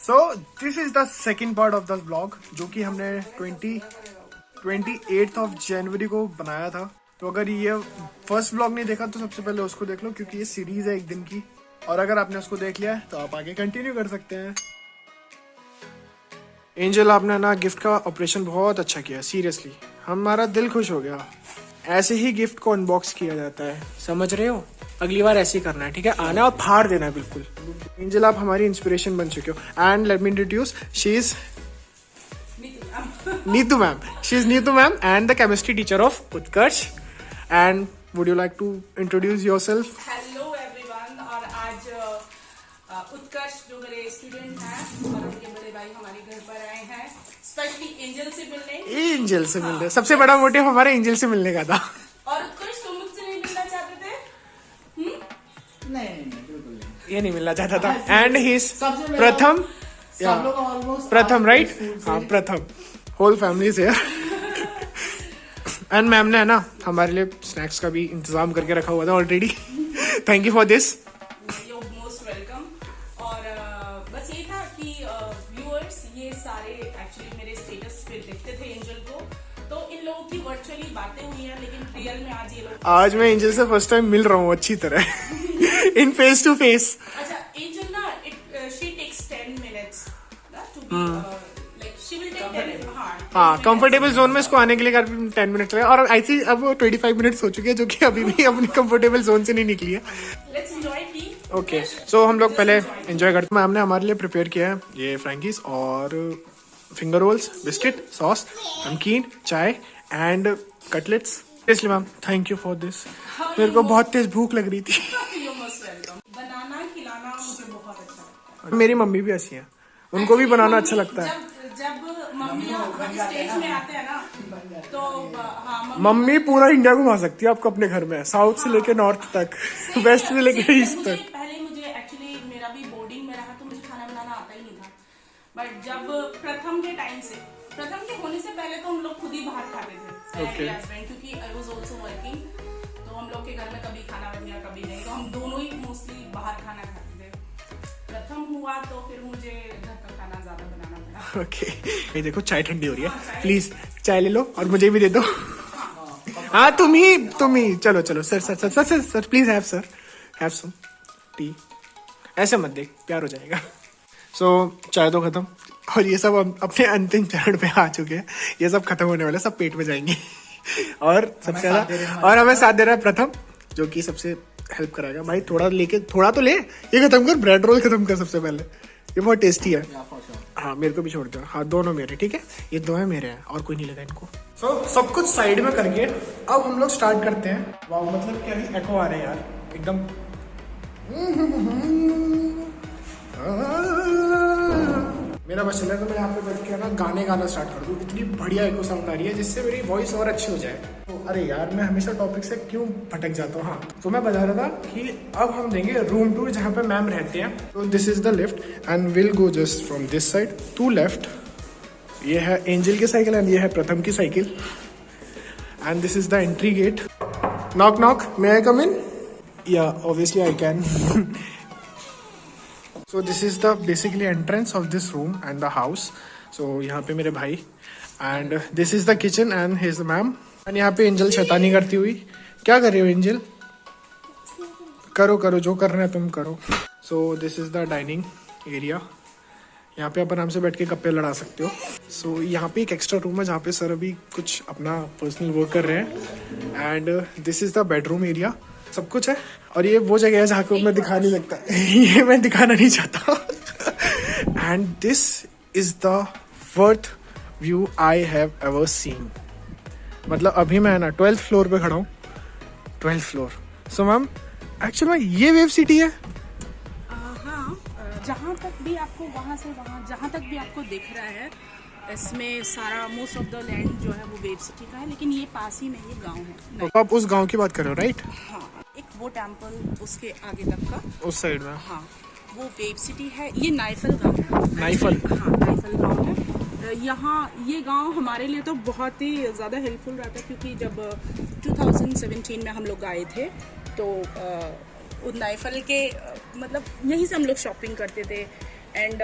So this is the second part of the vlog जो कि हमने 28th ऑफ जनवरी को बनाया था। तो अगर ये फर्स्ट व्लॉग नहीं देखा तो सबसे पहले उसको देख लो, क्योंकि ये सीरीज है एक दिन की। और अगर आपने उसको देख लिया है तो आप आगे कंटिन्यू कर सकते हैं। एंजल, आपने ना गिफ्ट का ऑपरेशन बहुत अच्छा किया, सीरियसली हमारा दिल खुश हो गया। ऐसे ही गिफ्ट को अनबॉक्स किया जाता है, समझ रहे हो? अगली बार ऐसे ही करना है, ठीक है? आना और फाड़ देना है बिल्कुल। एंजल, आप हमारी इंस्पिरेशन बन चुके हो। And let me introduce, she is Neetu ma'am. She is Neetu ma'am and the chemistry teacher of Utkarsh. And would you like to introduce yourself? Hello everyone. और आज उत्कर्ष जो मेरे स्टूडेंट हैं और उनके बड़े भाई हमारे घर पर आए हैं, स्पेशली एंजल से मिलने। एंजल से मिलने, सबसे बड़ा मोटिव हमारे एंजल से मिलने का था। और उत्कर्ष, तुम मुझसे नहीं मिलना चाहते थे? नहीं बिल्कुल नहीं। ये नहीं मिलना चाहता था। एंड ही इज प्रथम, प्रथम राइट? हाँ Pratham. Whole family is here. And ma'am ने है ना हमारे लिए स्नैक्स का भी इंतजाम करके रखा हुआ था already. Thank you for this. You most welcome. और बस ये था कि व्यूअर्स ये सारे एक्चुअली मेरे स्टेटस पे देखते थे एंजल को, तो इन लोगों की वर्चुअली बातें हुई हैं, लेकिन रियल में आज ये लोग, आज मैं एंजल से फर्स्ट टाइम मिल रहा हूँ अच्छी तरह। In face to face. अच्छा एंजल ना she takes 10 minutes to be like she will take 10। हाँ, कंफर्टेबल जोन में इसको आने के लिए 10 मिनट लगे। और आई थिंक अब 25 मिनट्स हो चुके हैं, जो कि अभी भी अपनी कंफर्टेबल जोन से नहीं निकली है। Let's enjoy T. ओके, सो हम लोग पहले एंजॉय करते हैं। मैम ने हमारे लिए प्रिपेयर किया है ये फ्रैंकीज और फिंगर रोल्स, बिस्किट, सॉस, नमकीन, चाय एंड कटलेट्स। इसलिए ma'am thank you for this. मेरे को बहुत तेज भूख लग रही थी। You most welcome. बनाना खिलाना मुझे बहुत अच्छा लगता है। मेरी मम्मी भी ऐसी है, उनको भी बनाना अच्छा लगता है। जब मम्मियाँ स्टेज में आते हैं ना तो हाँ, मम्मी पूरा इंडिया घुमा सकती है आपको अपने घर में, साउथ से लेके नॉर्थ तक, वेस्ट से लेके ईस्ट तक। पहले मुझे एक्चुअली मेरा भी बोर्डिंग में रहा तो मुझे खाना बनाना आता ही नहीं था। बट जब प्रथम के टाइम से, प्रथम के होने से पहले तो हम लोग खुद ही बाहर खाते थे हस्बैंड, क्योंकि आई वाज आल्सो वर्किंग। तो हम लोग के घर में कभी खाना बन गया कभी नहीं, तो हम दोनों ही मोस्टली बाहर खाना खाते थे। प्रथम हुआ तो फिर मुझे घर का खाना ज्यादा बनाना पड़ा। ओके, ये देखो चाय ठंडी हो रही है, प्लीज चाय ले लो और मुझे भी दे दो। हाँ तुम ही चलो चलो sir sir sir sir sir sir please have some tea. ऐसे मत देख, प्यार हो जाएगा। सो चाय तो खत्म और ये सब अपने अंतिम चरण पे आ चुके हैं। ये सब खत्म होने वाले, सब पेट में जाएंगे। और सबसे ज्यादा और हमें साथ दे रहा है प्रथम, जो कि सबसे हेल्प कराएगा। भाई थोड़ा तो ले, ये खत्म कर, ब्रेड रोल खत्म कर सबसे पहले, ये बहुत टेस्टी है। हाँ मेरे को भी छोड़ दो। हाँ दोनों मेरे, ठीक है? ये दो है मेरे हैं और कोई नहीं लगा इनको। सब कुछ साइड में करके अब हम लोग स्टार्ट करते हैं। वाह, मतलब क्या ही एको आ रहे हैं यार एकदम। मेरा बस चल रहा है तो मैं यहाँ पे बैठ के ना गाना स्टार्ट कर दूँ। इतनी बढ़िया एको साउंड आ रही है जिससे मेरी वॉइस और अच्छी हो जाए। तो अरे यार मैं हमेशा टॉपिक से क्यों भटक जाता हूँ। हाँ तो मैं बता रहा था कि अब हम देंगे रूम टूर जहाँ पे मैम रहते हैं। तो this is the lift and will go just from this side to left. ये है एंजल की साइकिल एंड ये है प्रथम की cycle and this is the entry gate. Knock knock, may I come in? Yeah obviously I can. So this is the basically entrance of this room and the house. So यहाँ पे मेरे भाई and this is the kitchen and his ma'am and यहाँ पे angel शैतानी करती हुई। क्या कर रही हो एंजल? करो जो करना है तुम करो। So this is the dining area. यहाँ पे आप आराम से बैठ के गप्पे लड़ा सकते हो। So यहाँ पे एक एक्स्ट्रा रूम है जहाँ पे सर अभी कुछ अपना पर्सनल वर्क कर रहे हैं and this is the bedroom area. सब कुछ है और ये वो जगह है जहाँ को मैं दिखा नहीं सकता। ये मैं दिखाना नहीं चाहता। And this is the worth view I have ever seen. मतलब अभी मैं ना 12th फ्लोर पे खड़ा हूँ, 12th floor. So ma'am actually में ये वेव सिटी है। हाँ, जहाँ तक भी आपको वहाँ से वहाँ जहाँ तक भी आपको दिख रहा है, इसमें सारा मोस्ट ऑफ द लैंड जो है वो वेव सिटी का है, लेकिन ये पास ही में ये गांव है। तो आप उस गांव की बात कर रहे हो राइट? हाँ, एक वो टेम्पल उसके आगे तक का उस साइड में। हाँ वो वेव सिटी है। ये नाइफल गांव है। नाइफल? हाँ नाइफल गांव है। यहाँ ये गांव हमारे लिए तो बहुत ही ज़्यादा हेल्पफुल रहता है, क्योंकि जब 2017 में हम लोग आए थे तो नाइफल के मतलब यहीं से हम लोग शॉपिंग करते थे। एंड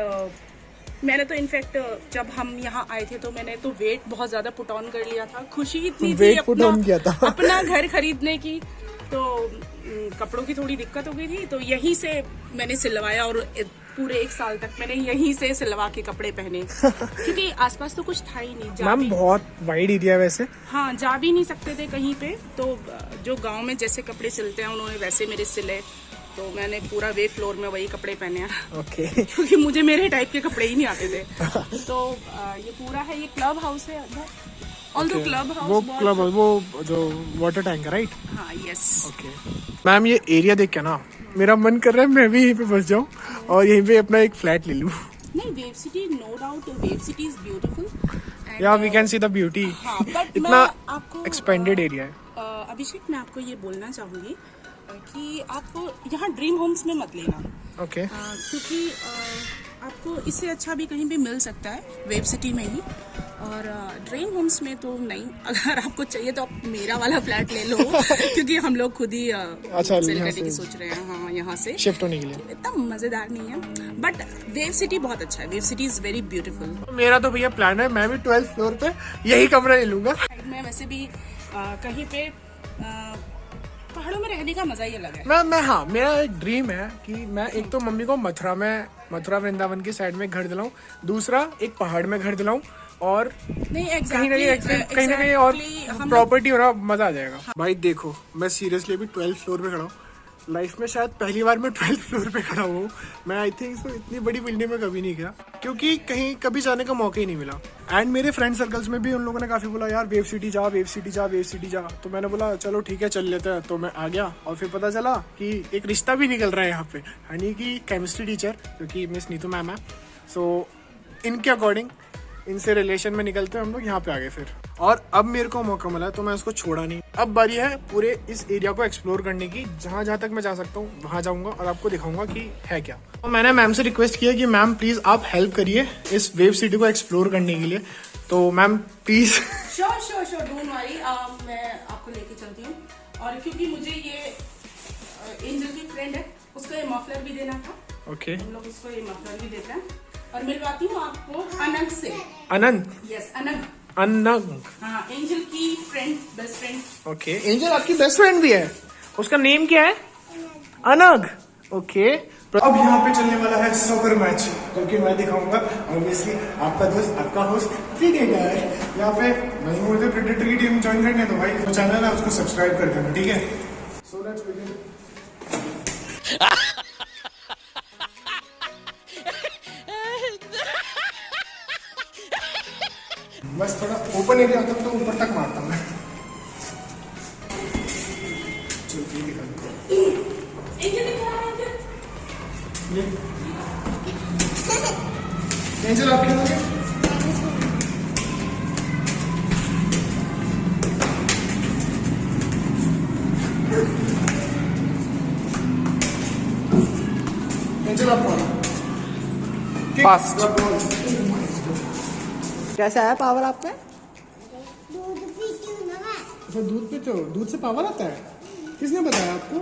मैंने तो इनफैक्ट जब हम यहाँ आए थे तो मैंने तो वेट बहुत ज्यादा पुट ऑन कर लिया था, खुशी इतनी थी वेट पुट ऑन किया था अपना घर खरीदने की, तो कपड़ों की थोड़ी दिक्कत हो गई थी, तो यहीं से मैंने सिलवाया और पूरे 1 साल तक मैंने यहीं से सिलवा के कपड़े पहने क्योंकि आसपास तो कुछ था ही नहीं। मैम बहुत वाइड एरिया है वैसे। हाँ, जा भी नहीं सकते थे कहीं पे, तो जो गांव में जैसे कपड़े सिलते हैं उन्होंने वैसे मेरे सिले, तो मैंने पूरा वे फ्लोर में वही कपड़े पहने हैं। ओके क्योंकि मुझे मेरे टाइप के कपड़े ही नहीं आते थे। तो ये पूरा है, ये क्लब हाउस है अंदर, ऑल्दो क्लब हाउस वो क्लब वो जो वाटर टैंक है राइट। हाँ, यस। ओके मैम ये एरिया देख के ना मेरा मन कर रहा है मैं भी यहीं पे बस जाऊं और यहीं पे अपना एक फ्लैट ले लूं। नहीं, Wave City no doubt, Wave City is beautiful. Yeah we can see the beauty. हाँ, बट इतना आपको एक्सपेंडेड एरिया है। अभिषेक, मैं आपको ये बोलना चाहूंगी कि आप यहाँ ड्रीम होम्स में मत लेना। ओके क्योंकि आपको इससे अच्छा भी कहीं भी मिल सकता है वेव सिटी में ही, और ड्रीम होम्स में तो नहीं। अगर आपको चाहिए तो आप मेरा वाला फ्लैट ले लो क्योंकि हम लोग खुद ही सेल करने की सोच रहे हैं। हाँ, यहाँ से शिफ्ट होने के लिए इतना मजेदार नहीं है, बट वेव सिटी बहुत अच्छा है। Wave City is very beautiful. मेरा तो भैया प्लान है मैं भी 12th फ्लोर पे यही कमरा ले लूंगा। मैं वैसे भी कहीं पे पहाड़ों में रहने का मजा ही अलग है। मैं हाँ, मेरा एक ड्रीम है कि मैं एक तो मम्मी को मथुरा वृंदावन की साइड में घर दिलाऊं, दूसरा एक पहाड़ में घर दिलाऊं, और नहीं कहीं ना कहीं और प्रॉपर्टी हो रहा, मजा आ जाएगा। भाई देखो मैं सीरियसली अभी 12th फ्लोर पे खड़ा हूँ। लाइफ में शायद पहली बार मैं 12th फ्लोर पे खड़ा हूँ। मैं आई थिंक सो इतनी बड़ी बिल्डिंग में कभी नहीं गया क्योंकि कहीं कभी जाने का मौका ही नहीं मिला। एंड मेरे फ्रेंड सर्कल्स में भी उन लोगों ने काफी बोला यार वेव सिटी जा, वेव सिटी जा, वेव सिटी जा। तो मैंने बोला चलो ठीक है चल लेते हैं। तो मैं आ गया और फिर पता चला कि एक रिश्ता भी निकल रहा है यहाँ पे, यानी कि केमिस्ट्री टीचर जो कि मिस नीतू मैम है। सो इनके अकॉर्डिंग इनसे रिलेशन में निकलते हैं हम लोग यहाँ पे आ गए फिर, और अब मेरे को मौका मिला तो मैं उसको छोड़ा नहीं। अब बारी है पूरे इस एरिया को एक्सप्लोर करने की, जहाँ जहाँ तक मैं जा सकता हूँ वहाँ जाऊंगा और आपको दिखाऊंगा कि है क्या। और मैंने मैम से रिक्वेस्ट किया कि मैम प्लीज आप हेल्प करिए इस वेव सिटी को एक्सप्लोर करने के लिए। तो ma'am please. Sure don't worry, मैं आपको लेके चलती हूँ। और क्योंकि मुझे ये एंजल की फ्रेंड है, उसको ये मफलर भी देना था। ओके हम लोग उसको ये मफलर भी देते हैं। और मिलवाती हूँ आपको अनंत से। अनंत? यस, अनंत। हाँ, एंजल की friend, best friend. Okay, angel आपकी बेस्ट फ्रेंड भी है? उसका नेम क्या है? अनग। ओके, अब यहाँ पे चलने वाला है सॉकर मैच, जो कि मैं दिखाऊंगा। ऑब्वियसली आपका दोस्त, आपका होस्ट प्रीडेटर। यहाँ पे मैं बोलते प्रीडेटर की टीम ज्वाइन करने तो भाई जो चैनल है उसको सब्सक्राइब कर देना, ठीक है? So let's begin. बस थोड़ा ओपन एरिया होता तो ऊपर तक मारता मैं। एंजल आप खेलोगे? एंजल आप फास्ट। कैसा है पावर आपका? दूध पीती हूँ ना मैं। अच्छा दूध पीते हो? दूध से पावर आता है? किसने बताया आपको?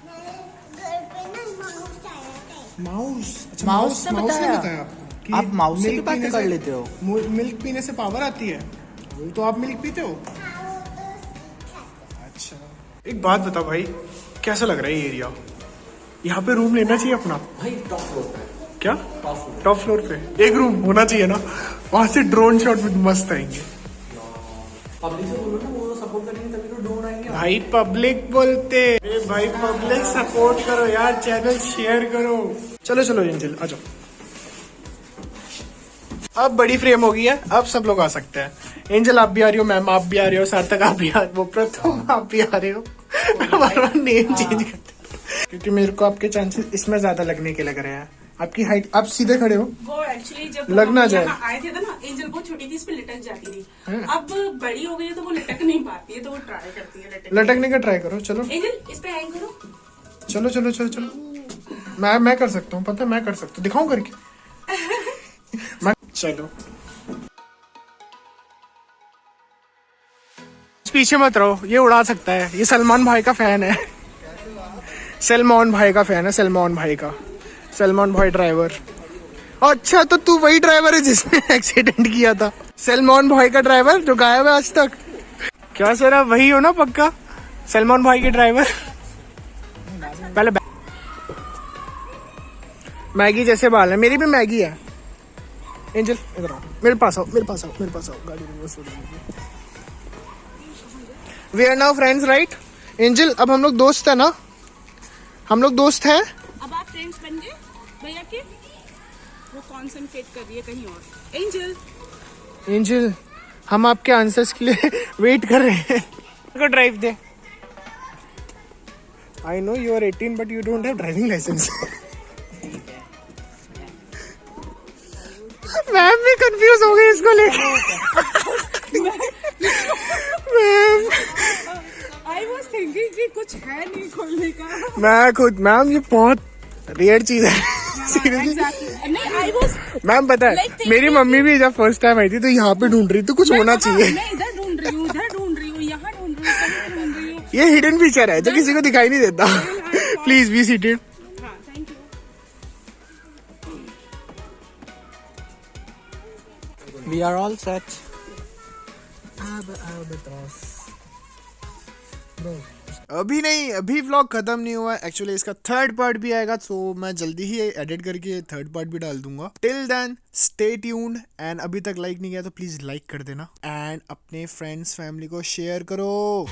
घर पे ना माउस आया था। माउस? अच्छा माउस ने बताया कि आप माउस से भी मिल्क बातें पीने कर से- लेते हो? मिल्क पीने से पावर आती है? तो आप मिल्क पीते हो? अच्छा, एक बात बता भाई, कैसा लग रहा है ये एरिया? यहाँ पे रूम लेना चाहिए अपना? भाई टॉप फ्लोर पे। क्या टॉप फ्लोर पे एक रूम होना चाहिए ना? वहां से ड्रोन शॉट भी मस्त आएंगे। पब्लिक से बोलो ना, वो सपोर्ट करेंगे तभी तो ड्रोन आएंगे। भाई पब्लिक बोलते, भाई पब्लिक सपोर्ट करो यार, चैनल शेयर करो। चलो चलो एंजल आ जाओ। अब बड़ी फ्रेम हो गई है, अब सब लोग आ सकते हैं। एंजल आप भी आ रही हो, मैम आप भी आ रही हो, सार्थक आप भी आ रहे हो, वो प्रथम आप भी आ रहे हो। बार नेम चेंज करते क्योंकि मेरे को आपके चांसेस इसमें ज्यादा लगने के लग रहे हैं। आपकी हाइट, आप सीधे खड़े हो। वो एक्चुअली जब लगना हम जाए। यहाँ आए थे ना, एंजल बहुत छोटी थी, इस पे लटक जाती थी। अब बड़ी हो गई है तो वो लटक नहीं पाती है, तो वो ट्राई करती है लटकने का ट्राई करो। चलो एंजल, इस पे हैंग करो। चलो चलो चलो चलो। मैं कर सकता हूँ, पता है मैं कर सकता हूँ, दिखाऊं करके? मैं चलो पीछे मत रहो, ये उड़ा सकता है। ये सलमान भाई का फैन है। सलमान भाई का फैन है, सलमान भाई का। सलमान भाई ड्राइवर। अच्छा तो तू वही ड्राइवर है जिसने एक्सीडेंट किया था, सलमान भाई का ड्राइवर जो गायब है आज तक। क्या सर आप वही हो ना पक्का, सलमान भाई के ड्राइवर? पहले मैगी जैसे बाल है, मेरी भी मैगी है। एंजल इधर आओ, मेरे पास आओ, मेरे पास आओ, मेरे पास आओ, गाड़ी रिवर्स हो जाएगी। We are now friends right Angel? अब हम लोग दोस्त है ना, हम लोग दोस्त हैं। अब आप फ्रेंड्स बन गए भैया के। वो कॉन्सेंट्रेट कर रही है कहीं और। एंजल एंजल हम आपके आंसर्स के लिए वेट कर रहे हैं। को ड्राइव दे। I know you are 18 but you don't have driving licence. Ma'am भी कंफ्यूज हो गई इसको लेके। मैम आई वाज थिंकिंग कि कुछ है नहीं खोलने का। मैं खुद मैम ये बहुत रेयर चीज है सीरियसली। नहीं आई वाज मैम पता है मेरी मम्मी भी जब फर्स्ट टाइम आई थी तो यहाँ पे ढूंढ रही थी, कुछ होना चाहिए। मैं इधर ढूंढ रही हूँ, उधर ढूंढ रही हूँ, यहाँ ढूंढ रही हूँ, कहीं ढूंढ रही हूँ। ये हिडन फीचर है जो किसी को दिखाई नहीं देता। Please be seated. हाँ thank you. We are all set. अभी नहीं, अभी व्लॉग खत्म नहीं हुआ एक्चुअली, इसका थर्ड पार्ट भी आएगा तो मैं जल्दी ही एडिट करके थर्ड पार्ट भी डाल दूंगा। Till then stay tuned and अभी तक लाइक नहीं किया तो प्लीज लाइक कर देना एंड अपने फ्रेंड्स फैमिली को शेयर करो।